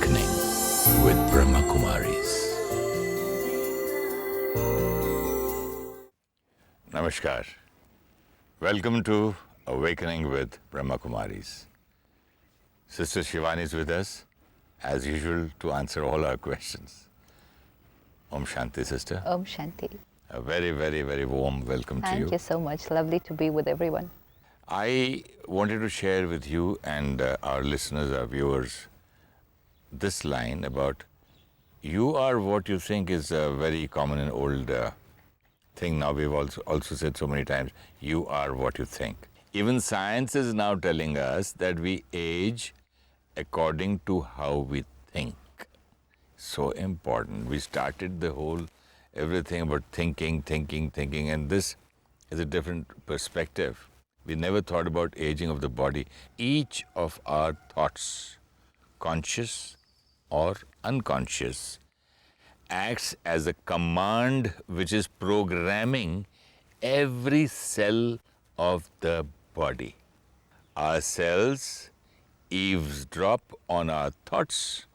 Awakening with Brahma Kumaris. Namaskar. Welcome to Awakening with Brahma Kumaris. Sister Shivani is with us, as usual, to answer all our questions. Om Shanti, sister. Om Shanti. A very, very, very warm welcome to you. Thank you so much. Lovely to be with everyone. I wanted to share with you and our listeners, our viewers, this line about you are what you think is a very common and old thing. Now we've also said so many times, you are what you think. Even science is now telling us that we age according to how we think. So important. We started the whole everything about thinking, and this is a different perspective. We never thought about aging of the body. Each of our thoughts, conscious or unconscious, acts as a command which is programming every cell of the body. Our cells eavesdrop on our thoughts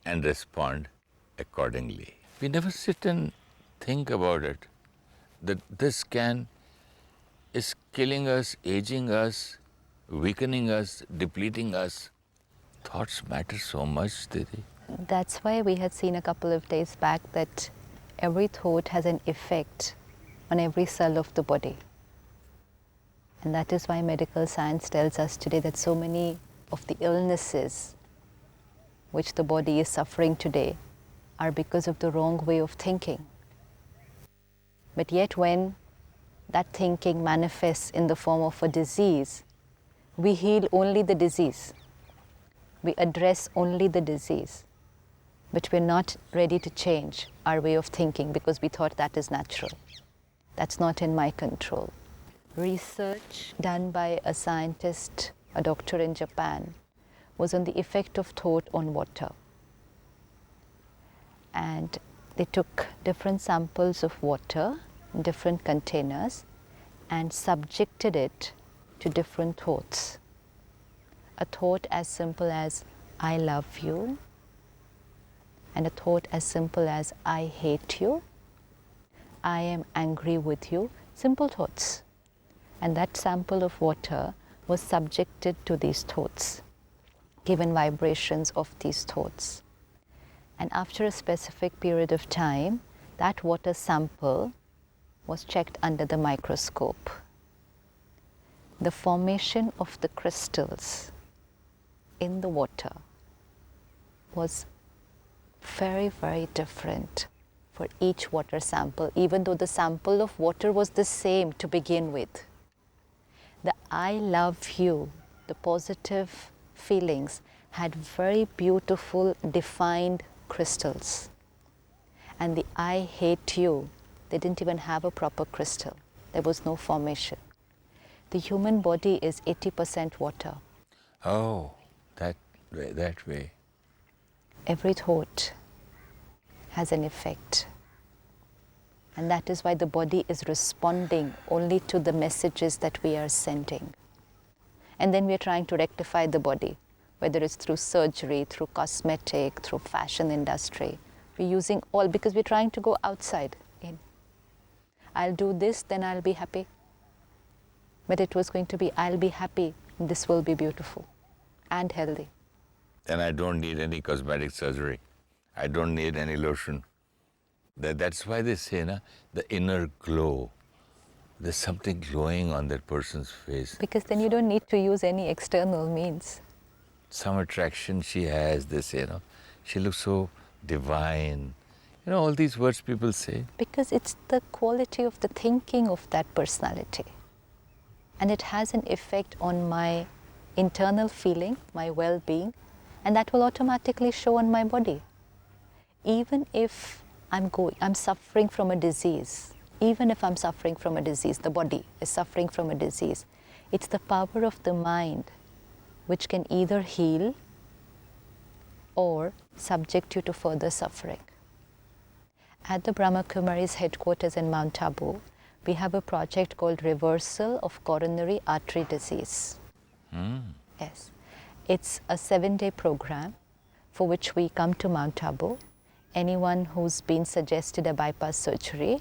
and respond accordingly. We never sit and think about it, that this is killing us, aging us, weakening us, depleting us. Thoughts matter so much, Didi. That's why we had seen a couple of days back that every thought has an effect on every cell of the body. And that is why medical science tells us today that so many of the illnesses which the body is suffering today are because of the wrong way of thinking. But yet when that thinking manifests in the form of a disease, we heal only the disease. We address only the disease. But we're not ready to change our way of thinking because we thought that is natural. That's not in my control. Research done by a scientist, a doctor in Japan, was on the effect of thought on water. And they took different samples of water in different containers and subjected it to different thoughts. A thought as simple as, I love you, and a thought as simple as, I hate you, I am angry with you, simple thoughts. And that sample of water was subjected to these thoughts, given vibrations of these thoughts. And after a specific period of time, that water sample was checked under the microscope. The formation of the crystals in the water was very, very different for each water sample, even though the sample of water was the same to begin with. The I love you, the positive feelings, had very beautiful defined crystals. And the I hate you, they didn't even have a proper crystal. There was no formation. The human body is 80% water. Oh, that way. Every thought has an effect. And that is why the body is responding only to the messages that we are sending. And then we are trying to rectify the body, whether it's through surgery, through cosmetic, through fashion industry. We're using all because we're trying to go outside in. I'll do this, then I'll be happy. But it was going to be, I'll be happy, this will be beautiful and healthy. Then I don't need any cosmetic surgery. I don't need any lotion. That's why they say, the inner glow. There's something glowing on that person's face. Because then you don't need to use any external means. Some attraction she has, they say, she looks so divine. All these words people say. Because it's the quality of the thinking of that personality. And it has an effect on my internal feeling, my well-being, and that will automatically show on my body. Even if I'm suffering from a disease, the body is suffering from a disease, it's the power of the mind which can either heal or subject you to further suffering. At the Brahma Kumaris headquarters in Mount Abu, we have a project called Reversal of Coronary Artery Disease. Yes. It's a 7-day program for which we come to Mount Abu. Anyone who's been suggested a bypass surgery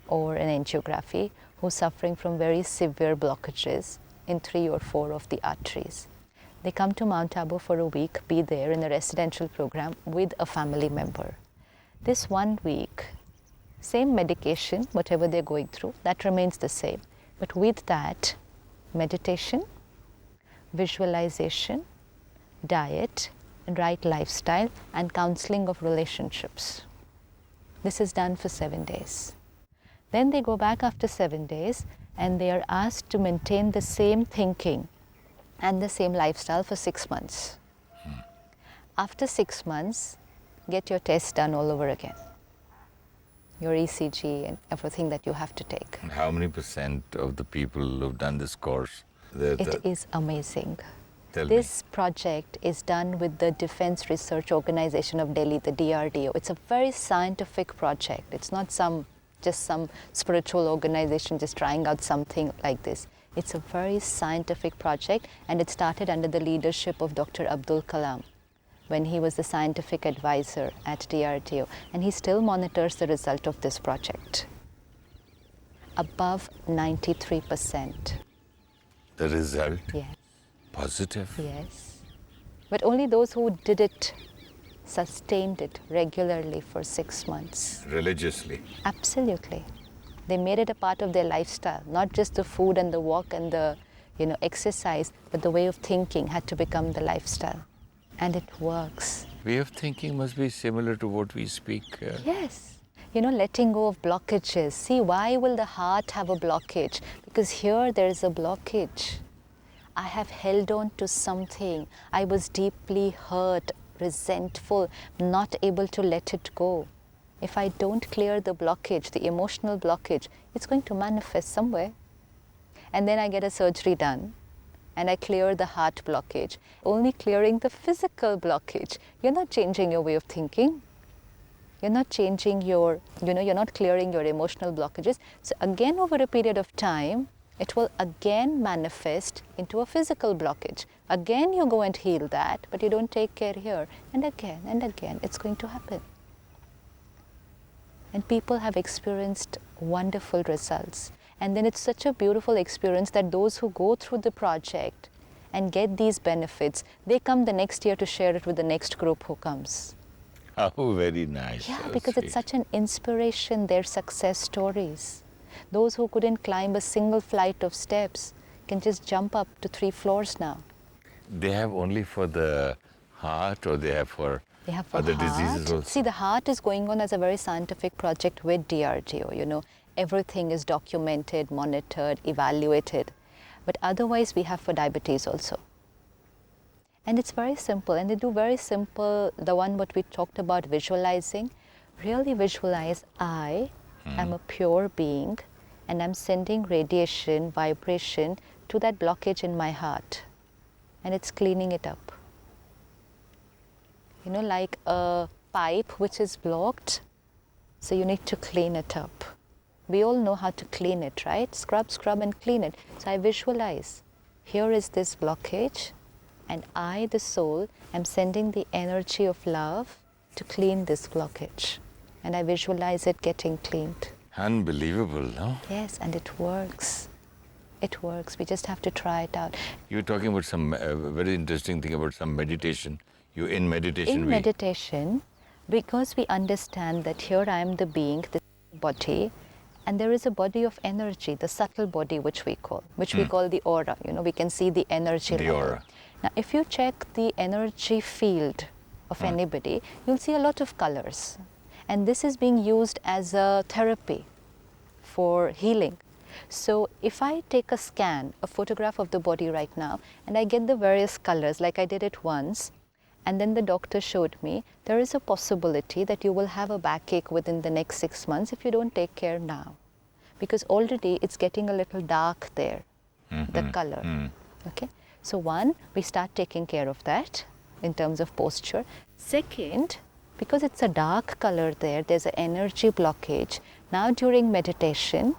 or an angiography, who's suffering from very severe blockages in 3 or 4 of the arteries. They come to Mount Abu for a week, be there in a residential program with a family member. This 1 week, same medication, whatever they're going through, that remains the same. But with that, meditation, visualization, diet, right lifestyle, and counseling of relationships. This is done for 7 days. Then they go back after 7 days and they are asked to maintain the same thinking and the same lifestyle for 6 months. After 6 months, get your tests done all over again. Your ECG and everything that you have to take. And how many % of the people who've done this course? It is amazing. Tell This project is done with the Defense Research Organization of Delhi, the DRDO. It's a very scientific project. It's not just some spiritual organization just trying out something like this. It's a very scientific project, and it started under the leadership of Dr. Abdul Kalam when he was the scientific advisor at DRDO, and he still monitors the result of this project. Above 93%. The result? Yes. Positive? Yes. But only those who did it, sustained it regularly for 6 months. Religiously? Absolutely. They made it a part of their lifestyle, not just the food and the walk and the exercise, but the way of thinking had to become the lifestyle. And it works. Way of thinking must be similar to what we speak. Yes. Letting go of blockages. See, why will the heart have a blockage? Because here there is a blockage. I have held on to something. I was deeply hurt, resentful, not able to let it go. If I don't clear the blockage, the emotional blockage, it's going to manifest somewhere. And then I get a surgery done and I clear the heart blockage. Only clearing the physical blockage. You're not changing your way of thinking. You're not changing you're not clearing your emotional blockages. So again, over a period of time, it will again manifest into a physical blockage. Again, you go and heal that, but you don't take care here. And again, it's going to happen. And people have experienced wonderful results. And then it's such a beautiful experience that those who go through the project and get these benefits, they come the next year to share it with the next group who comes. Oh, very nice. Yeah, So because sweet. it's such an inspiration, their success stories. Those who couldn't climb a single flight of steps can just jump up to 3 floors now. They have only for the heart, or they have for They have for other heart. diseases also? See, the heart is going on as a very scientific project with DRDO. Everything is documented, monitored, evaluated. But otherwise, we have for diabetes also. And it's very simple. And they do very simple, the one what we talked about, visualizing. Really visualize, I am a pure being, and I'm sending radiation, vibration to that blockage in my heart. And it's cleaning it up. Like a pipe which is blocked, so you need to clean it up. We all know how to clean it, right? Scrub and clean it. So I visualize, here is this blockage, and I, the soul, am sending the energy of love to clean this blockage. And I visualize it getting cleaned. Unbelievable, no? Yes, and it works. It works. We just have to try it out. You were talking about some very interesting thing about some meditation. In meditation, meditation, because we understand that here I am the being, the body, and there is a body of energy, the subtle body which we call the aura. We can see the energy the level. aura. Now, if you check the energy field of anybody, you'll see a lot of colors. And this is being used as a therapy for healing. So if I take a scan, a photograph of the body right now, and I get the various colors, like I did it once, and then the doctor showed me, there is a possibility that you will have a backache within the next 6 months if you don't take care now. Because already it's getting a little dark there, the color. Okay. So one, we start taking care of that in terms of posture. Second, because it's a dark color there, there's an energy blockage. Now during meditation,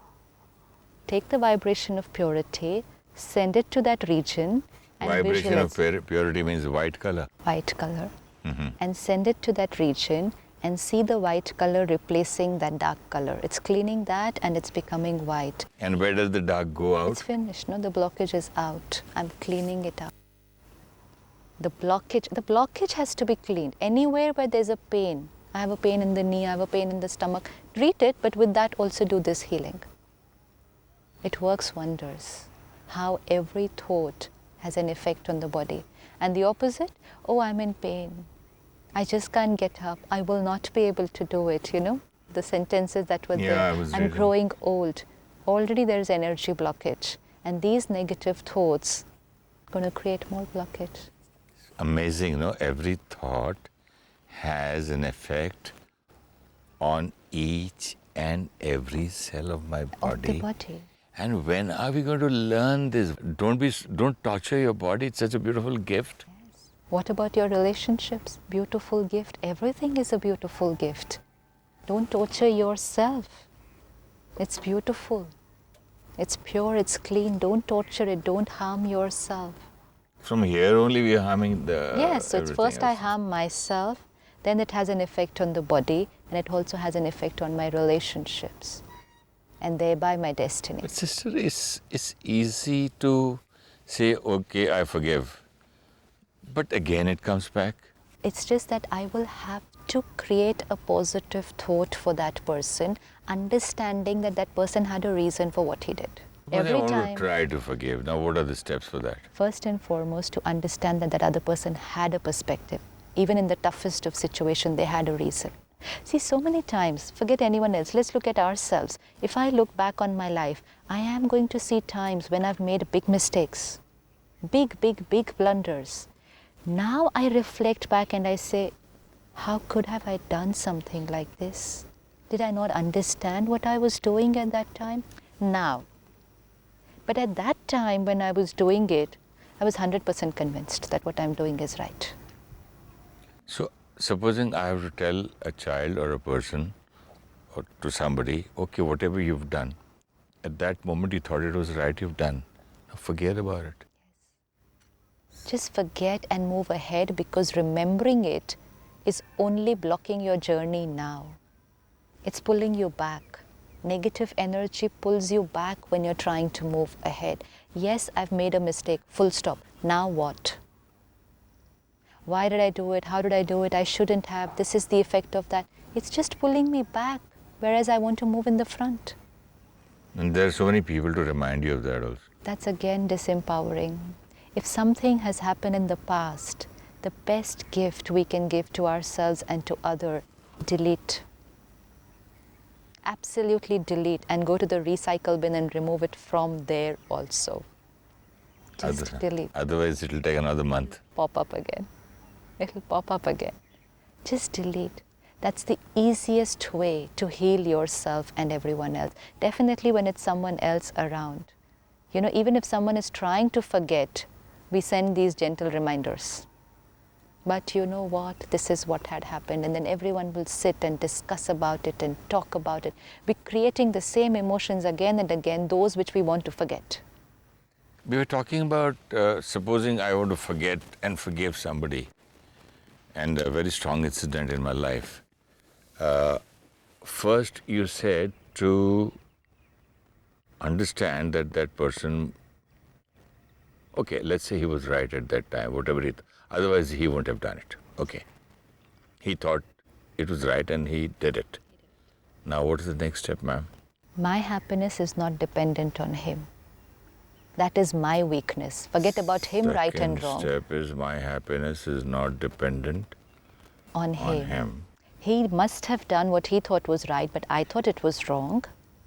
take the vibration of purity, send it to that region, and Vibration of visualize. purity means white color. White color. and send it to that region and see the white color replacing that dark color. It's cleaning that and it's becoming white. And where does the dark go out? It's finished, no? The blockage is out. I'm cleaning it out. The blockage has to be cleaned. Anywhere where there's a pain, I have a pain in the knee, I have a pain in the stomach, treat it, but with that also do this healing. It works wonders. How every thought has an effect on the body. And the opposite, oh, I'm in pain. I just can't get up. I will not be able to do it, you know? The sentences that were there. I'm growing old. Already there's energy blockage. And these negative thoughts are going to create more blockage. Amazing, no? Every thought has an effect on each and every cell of my body. Of the body. And when are we going to learn this? Don't torture your body. It's such a beautiful gift. Yes. What about your relationships? Beautiful gift. Everything is a beautiful gift. Don't torture yourself. It's beautiful. It's pure, it's clean. Don't torture it. Don't harm yourself. From here only we are harming the Yes, so it's first else. I harm myself, then it has an effect on the body, and it also has an effect on my relationships, and thereby my destiny. But sister, it's easy to say, okay, I forgive. But again it comes back. It's just that I will have to create a positive thought for that person, understanding that that person had a reason for what he did. But I want to try to forgive. Now what are the steps for that? First and foremost, to understand that that other person had a perspective. Even in the toughest of situations, they had a reason. See, so many times, forget anyone else, let's look at ourselves. If I look back on my life, I am going to see times when I've made big mistakes, big blunders. Now I reflect back and I say, how could have I done something like this? Did I not understand what I was doing at that time? Now. But at that time when I was doing it, I was 100% convinced that what I'm doing is right. So supposing I have to tell a child or a person or to somebody, okay, whatever you've done, at that moment you thought it was right, you've done. Now forget about it. Just forget and move ahead, because remembering it is only blocking your journey now. It's pulling you back. Negative energy pulls you back when you're trying to move ahead. Yes, I've made a mistake, full stop. Now what? Why did I do it? How did I do it? I shouldn't have. This is the effect of that. It's just pulling me back, whereas I want to move in the front. And there are so many people to remind you of that also. That's again disempowering. If something has happened in the past, the best gift we can give to ourselves and to others, delete. Absolutely delete, and go to the recycle bin and remove it from there also. Just delete. Otherwise it will take another month. Pop up again. It'll pop up again. Just delete. That's the easiest way to heal yourself and everyone else. Definitely when it's someone else around. You know, even if someone is trying to forget, we send these gentle reminders. But you know what? This is what had happened. And then everyone will sit and discuss about it and talk about it. We're creating the same emotions again and again, those which we want to forget. We were talking about supposing I want to forget and forgive somebody, and a very strong incident in my life. First you said to understand that that person, okay, let's say he was right at that time, whatever he otherwise he wouldn't have done it. Okay. He thought it was right and he did it. Now what is the next step, ma'am? My happiness is not dependent on him. That is my weakness. Forget about him, right and wrong. Second step is my happiness is not dependent on him. him. He must have done what he thought was right, but I thought it was wrong.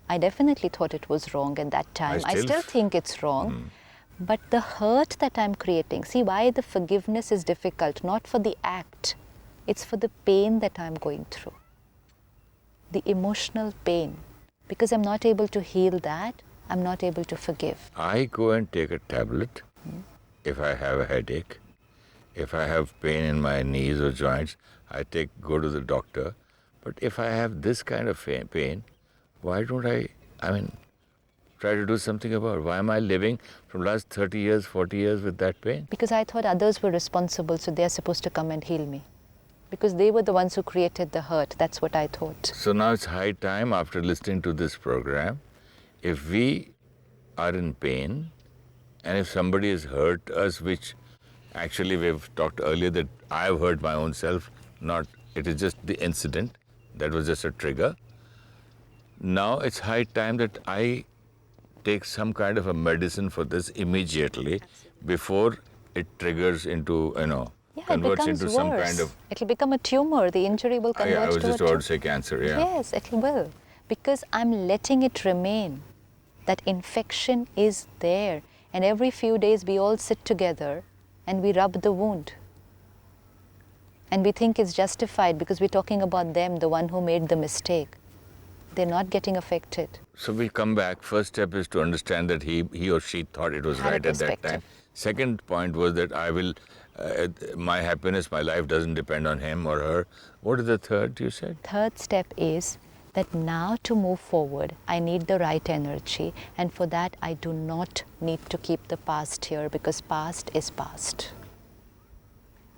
I definitely thought it was wrong at that time. I still think it's wrong. But the hurt that I'm creating, see why the forgiveness is difficult, not for the act. It's for the pain that I'm going through. The emotional pain. Because I'm not able to heal that, I'm not able to forgive. I go and take a tablet if I have a headache. If I have pain in my knees or joints, I go to the doctor. But if I have this kind of pain, why don't I try to do something about it? Why am I living from last 30 years, 40 years with that pain? Because I thought others were responsible, so they are supposed to come and heal me. because they were the ones who created the hurt. That's what I thought. So now it's high time, after listening to this program, if we are in pain and if somebody has hurt us, which actually we've talked earlier that I've hurt my own self, not, it is just the incident, that was just a trigger. Now it's high time that I take some kind of a medicine for this immediately before it triggers into, Yeah, it converts becomes into worse. some kind of... It'll become a tumor. The injury will convert I was to just a about tumor. to say cancer, yeah. Yes, it will. Because I'm letting it remain. That infection is there. And every few days we all sit together and we rub the wound. And we think it's justified because we're talking about them, the one who made the mistake. They're not getting affected. So we come back. First step is to understand that he or she thought it was Had a right at that time. perspective. Second point was that my happiness, my life doesn't depend on him or her. What is the third you said? Third step is that now to move forward, I need the right energy. And for that, I do not need to keep the past here because past is past.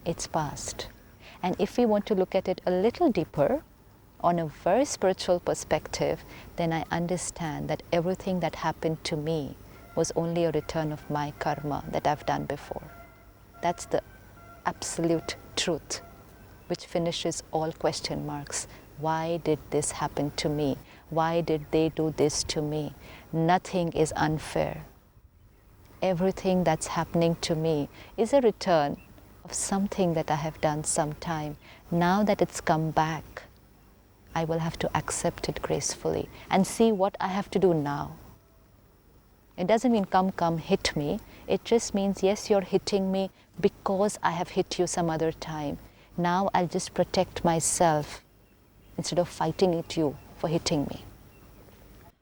It's past. And if we want to look at it a little deeper, on a very spiritual perspective, then I understand that everything that happened to me was only a return of my karma that I've done before. That's the absolute truth, which finishes all question marks. Why did this happen to me? Why did they do this to me? Nothing is unfair. Everything that's happening to me is a return of something that I have done sometime. Now that it's come back, I will have to accept it gracefully and see what I have to do now. It doesn't mean come, hit me. It just means, yes, you're hitting me because I have hit you some other time. Now I'll just protect myself instead of fighting at you for hitting me.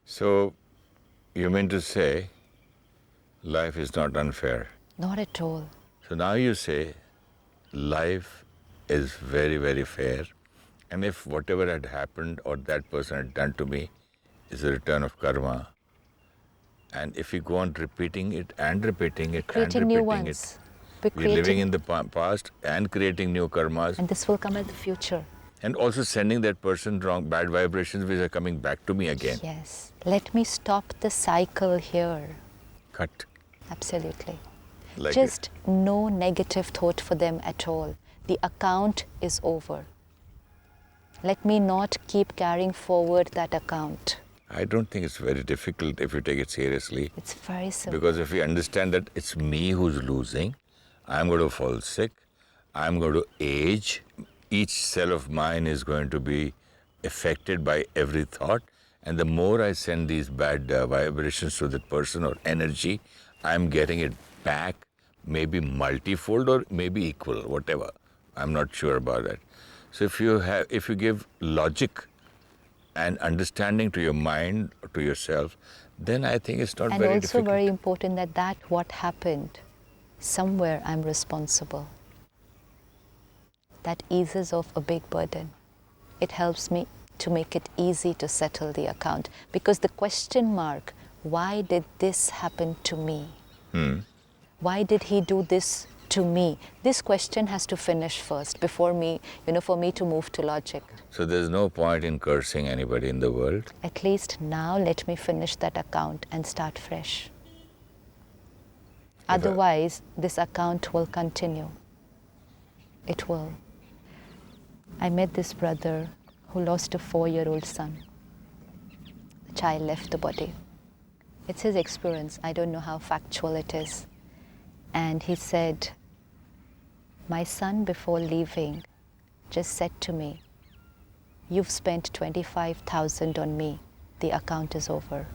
So you mean to say life is not unfair? Not at all. So now you say life is very, very fair. And if whatever had happened or that person had done to me is a return of karma, and if we go on repeating it and repeating it Creating and new repeating ones. it, we're living in the past and creating new karmas, And this will come at the future. and also sending that person wrong, bad vibrations which are coming back to me again. Yes. Let me stop the cycle here. Cut. Absolutely. Like Just no negative thought for them at all. The account is over. Let me not keep carrying forward that account. I don't think it's very difficult if you take it seriously. It's very simple. Because if we understand that it's me who's losing, I'm going to fall sick, I'm going to age, each cell of mine is going to be affected by every thought, and the more I send these bad vibrations to that person or energy, I'm getting it back, maybe multifold or maybe equal, whatever. I'm not sure about that. So if you give logic and understanding to your mind, to yourself, then I think it's not And very also difficult. very important that what happened, somewhere I'm responsible. That eases off a big burden. It helps me to make it easy to settle the account. Because the question mark, why did this happen to me? Why did he do this to me? This question has to finish first before me, for me to move to logic. So there's no point in cursing anybody in the world. At least now let me finish that account and start fresh. Otherwise, this account will continue. It will. I met this brother who lost a 4-year-old son. The child left the body. It's his experience. I don't know how factual it is. And he said, my son before leaving just said to me, you've spent 25,000 on me. The account is over.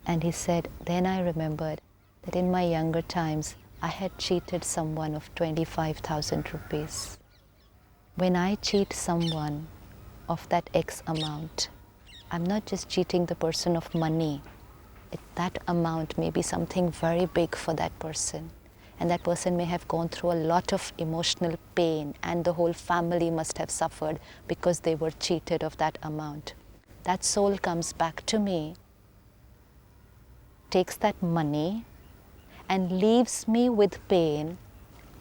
And he said, then I remembered that in my younger times, I had cheated someone of 25,000 rupees. When I cheat someone of that X amount, I'm not just cheating the person of money. That amount may be something very big for that person. And that person may have gone through a lot of emotional pain, and the whole family must have suffered because they were cheated of that amount. That soul comes back to me, takes that money, and leaves me with pain,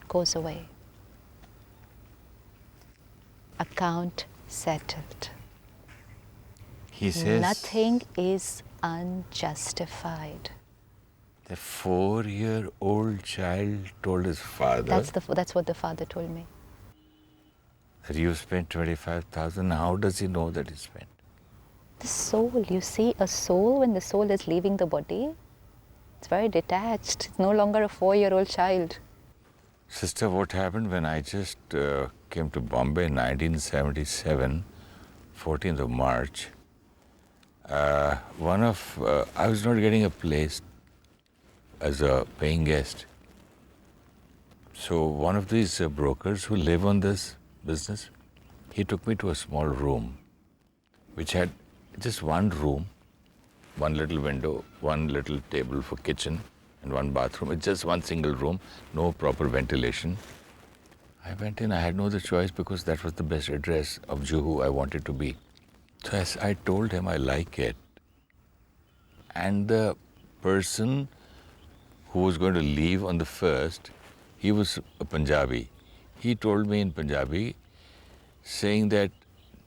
goes away. Account settled. He says Nothing is unjustified. the 4-year-old child told his father That's what the father told me. that you spent 25,000. How does he know that he spent? The soul, you see, a soul, when the soul is leaving the body, it's very detached. It's no longer a 4-year-old child. Sister, what happened when I just came to Bombay in 1977, 14th of March, I was not getting a place as a paying guest. So one of these brokers who live on this business, he took me to a small room, which had just one room, one little window, one little table for kitchen, and one bathroom. It's just one single room, no proper ventilation. I went in, I had no other choice because that was the best address of Juhu I wanted to be. So as I told him I like it. And the person who was going to leave on the first, he was a Punjabi. He told me in Punjabi, saying that,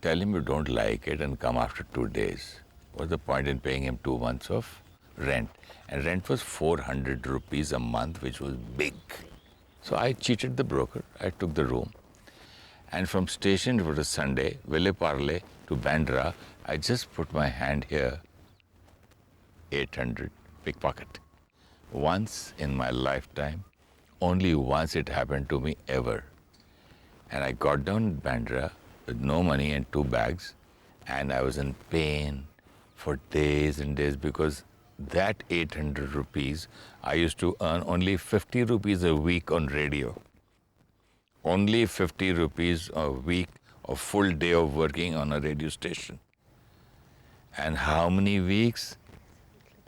tell him you don't like it and come after 2 days. What's the point in paying him 2 months of rent? And rent was 400 rupees a month, which was big. So I cheated the broker. I took the room. And from station, it was a Sunday, Ville Parle to Bandra, I just put my hand here, 800, pickpocket. Once in my lifetime, only once it happened to me ever. And I got down in Bandra with no money and 2 bags, and I was in pain for days and days because that 800 rupees, I used to earn only 50 rupees a week on radio. Only 50 rupees a week, a full day of working on a radio station. And how many weeks?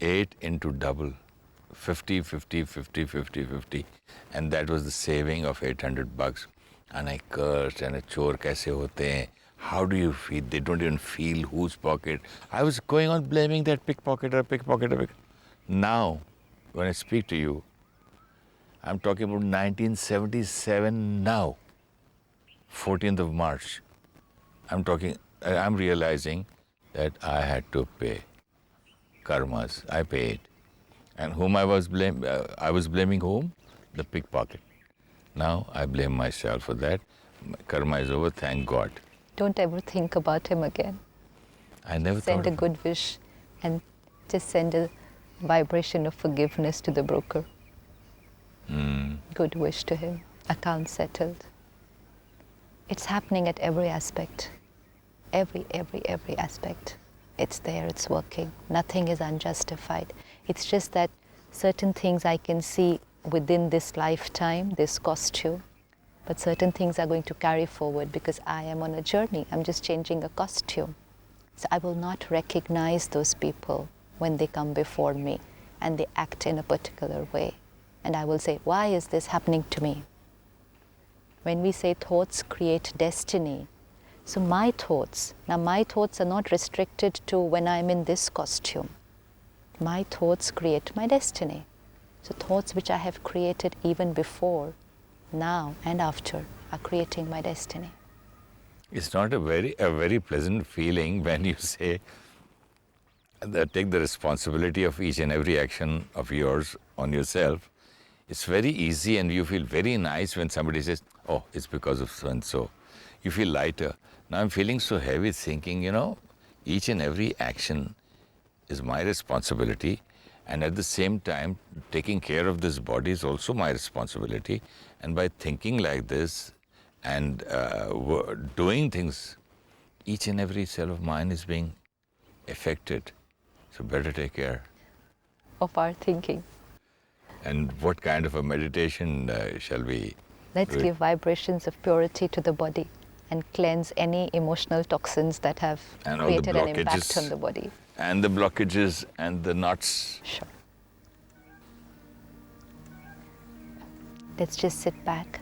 8 into double. 50, 50, 50, 50, 50. And that was the saving of 800 bucks. And I cursed, and a chor kaise hote hain? How do you feel? They don't even feel whose pocket. I was going on blaming that pickpocketer. Now, when I speak to you, I'm talking about 1977 now, 14th of March. I'm realizing that I had to pay karmas. I paid. And whom I was blaming whom? The pickpocket. Now I blame myself for that. Karma is over, thank God. Don't ever think about him again. I never Send thought a of good wish and just send a vibration of forgiveness to the broker. Good wish to him. Account settled. It's happening at every aspect. Every aspect. It's there, it's working. Nothing is unjustified. It's just that certain things I can see within this lifetime, this costume, but certain things are going to carry forward because I am on a journey. I'm just changing a costume. So I will not recognize those people when they come before me and they act in a particular way. And I will say, why is this happening to me? When we say thoughts create destiny, so my thoughts are not restricted to when I'm in this costume. My thoughts create my destiny. So thoughts which I have created even before, now and after, are creating my destiny. It's not a very pleasant feeling when you say that take the responsibility of each and every action of yours on yourself. It's very easy and you feel very nice when somebody says, oh, it's because of so-and-so. You feel lighter. Now I'm feeling so heavy thinking, each and every action is my responsibility, and at the same time, taking care of this body is also my responsibility. And by thinking like this and doing things, each and every cell of mine is being affected. So better take care. Of our thinking. And what kind of a meditation shall we Let's do? give vibrations of purity to the body and cleanse any emotional toxins that have And all the created an impact blockages. on the body. And the blockages and the knots. Sure. Let's just sit back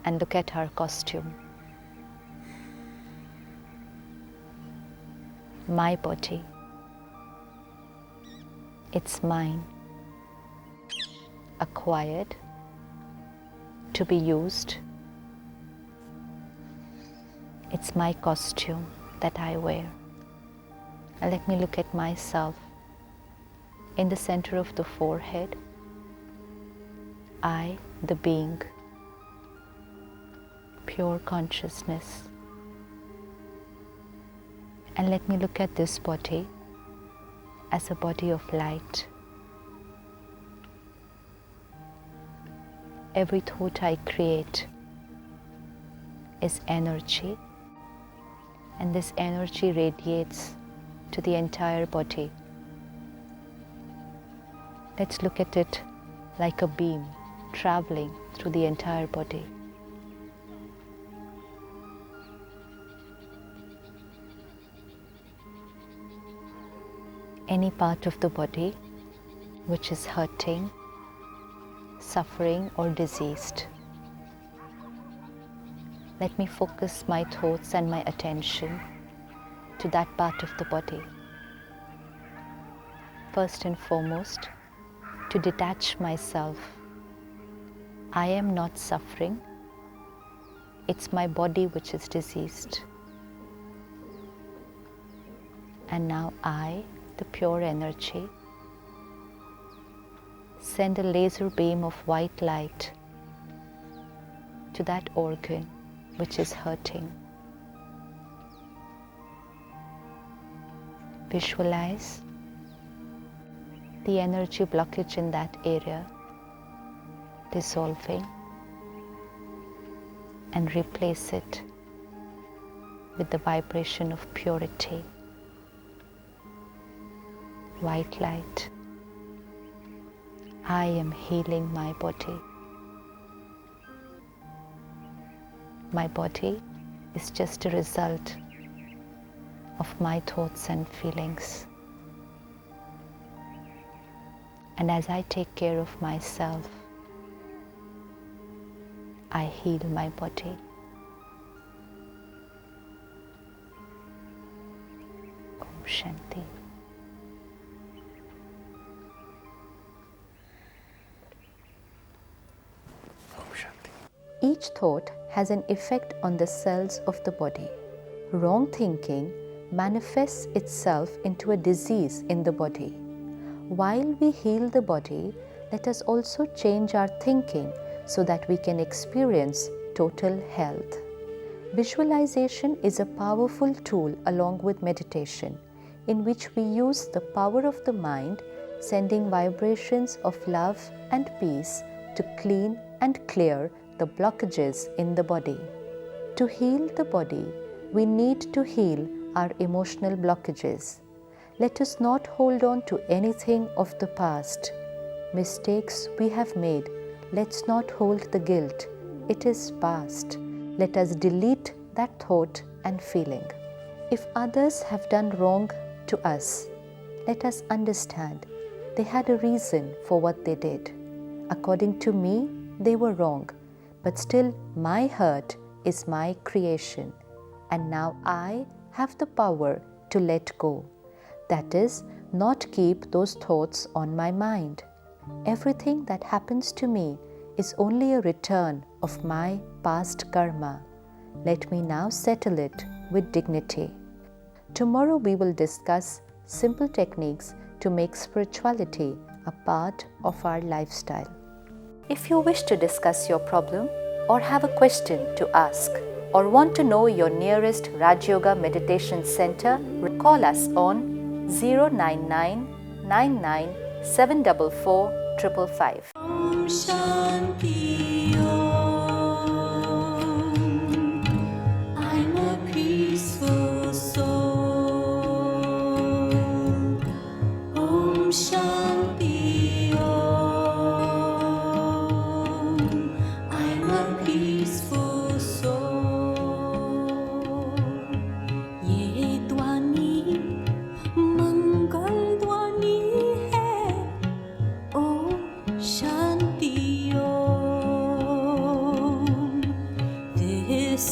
and look at our costume. My body. It's mine. Acquired to be used It's my costume that I wear. And let me look at myself. In the center of the forehead, I, the being, pure consciousness. And let me look at this body as a body of light. Every thought I create is energy, and this energy radiates to the entire body. Let's look at it like a beam traveling through the entire body. Any part of the body which is hurting, suffering or diseased, let me focus my thoughts and my attention to that part of the body. First and foremost, to detach myself. I am not suffering. It's my body which is diseased. And now I, the pure energy, send a laser beam of white light to that organ which is hurting. Visualize the energy blockage in that area dissolving and replace it with the vibration of purity. White light. I am healing my body. My body is just a result of my thoughts and feelings. And as I take care of myself, I heal my body. Om Shanti. Each thought has an effect on the cells of the body. Wrong thinking manifests itself into a disease in the body. While we heal the body, let us also change our thinking so that we can experience total health. Visualization is a powerful tool along with meditation, in which we use the power of the mind, sending vibrations of love and peace to clean and clear the blockages in the body. To heal the body, we need to heal our emotional blockages. Let us not hold on to anything of the past. Mistakes we have made, let's not hold the guilt. It is past. Let us delete that thought and feeling. If others have done wrong to us, let us understand they had a reason for what they did. According to me, they were wrong. But still, my hurt is my creation, and now I have the power to let go. That is, not keep those thoughts on my mind. Everything that happens to me is only a return of my past karma. Let me now settle it with dignity. Tomorrow we will discuss simple techniques to make spirituality a part of our lifestyle. If you wish to discuss your problem or have a question to ask or want to know your nearest Rajyoga Meditation Center, call us on 099 99 744 555. Om Shanti Om. I'm a peaceful soul. Om Shanti Om. I'm a peaceful soul. ये ध्वनि मंगल ध्वनि है. Om Shanti Om. This